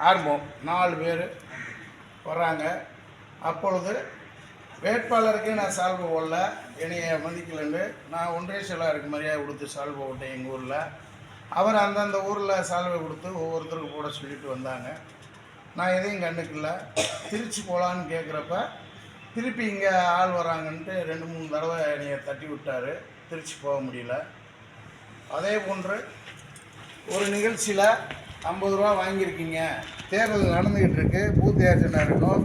ஆரம்பம் 4 பேர் வர்றாங்க. அப்பொழுது வேட்பாளருக்கு நான் சால்வை போடல, என்னைய மதிக்கலன்னு நான் ஒன்றிய செயலாளருக்கு மரியாதை கொடுத்து சால்வை போட்டேன் எங்கள் ஊரில். அவர் அந்தந்த ஊரில் சால்வை கொடுத்து ஒவ்வொருத்தருக்கு போட சொல்லிட்டு வந்தாங்க. நான் எதையும் கண்டுக்கல. திருச்சி போகலான்னு கேட்குறப்ப திருப்பி இங்கே ஆள் வராங்கன்ட்டு 2-3 தடவை என்னைய தட்டி விட்டார். திருச்சி போக முடியல. அதே போன்று ஒரு நிகழ்ச்சியில் 50 ரூபா வாங்கியிருக்கீங்க, தேர்தல் நடந்துக்கிட்டு இருக்கு, பூத் ஏஜெண்டாக இருக்கும்,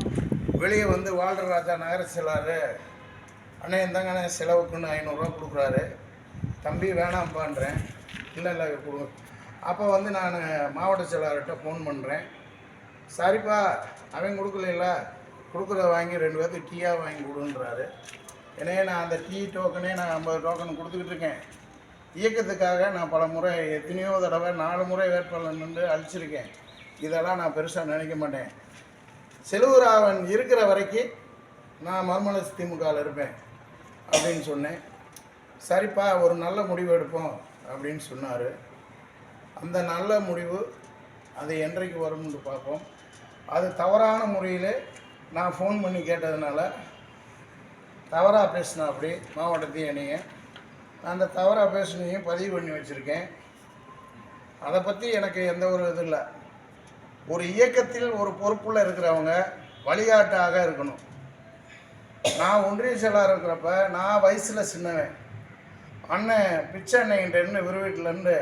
வெளியே வந்து வாழ்ராஜா நகர செயலாளர் அண்ணே இருந்தாங்க செலவுக்குன்னு 500 ரூபா கொடுக்குறாரு. தம்பி வேணாம்ப்பான்றேன். இல்லை கொடுங்க. அப்போ வந்து நான் மாவட்ட செயலாளர்கிட்ட ஃபோன் பண்ணுறேன். சரிப்பா அவன் கொடுக்கல, கொடுக்குறத வாங்கி 2 பேர்த்துக்கு டீயாக வாங்கி கொடுன்றாரு. ஏன்னா நான் அந்த டீ டோக்கனே நான் 50 டோக்கன் கொடுத்துக்கிட்டு இருக்கேன். இயக்கத்துக்காக நான் பல முறை எத்தனையோ தடவை 4 முறை வேட்பாளர் நின்று அழிச்சிருக்கேன். இதெல்லாம் நான் பெருசாக நினைக்க மாட்டேன். செல்வராவன் இருக்கிற வரைக்கும் நான் மறுமலர்ச்சி திமுகவில் இருப்பேன் அப்படின்னு சொன்னேன். சரிப்பா ஒரு நல்ல முடிவு எடுப்போம் அப்படின்னு சொன்னார். அந்த நல்ல முடிவு அது என்றைக்கு வரும்னு பார்ப்போம். அது தவறான முறையில் நான் ஃபோன் பண்ணி கேட்டதுனால தவறாக பேசினா அப்படி மாவட்டத்தையும் என்னைய அந்த தவறாக பேசினையும் பதிவு பண்ணி வச்சுருக்கேன். அதை பற்றி எனக்கு எந்த ஒரு இது இல்லை. ஒரு இயக்கத்தில் ஒரு பொறுப்புள்ள இருக்கிறவங்க வழிகாட்டாக இருக்கணும். நான் ஒன்றிய செயலாளர் இருக்கிறப்ப நான் வயசில் சின்னவன். அண்ணன் பிச்சை அண்ணன்கிட்டேருந்து விருவீட்டிலேருந்து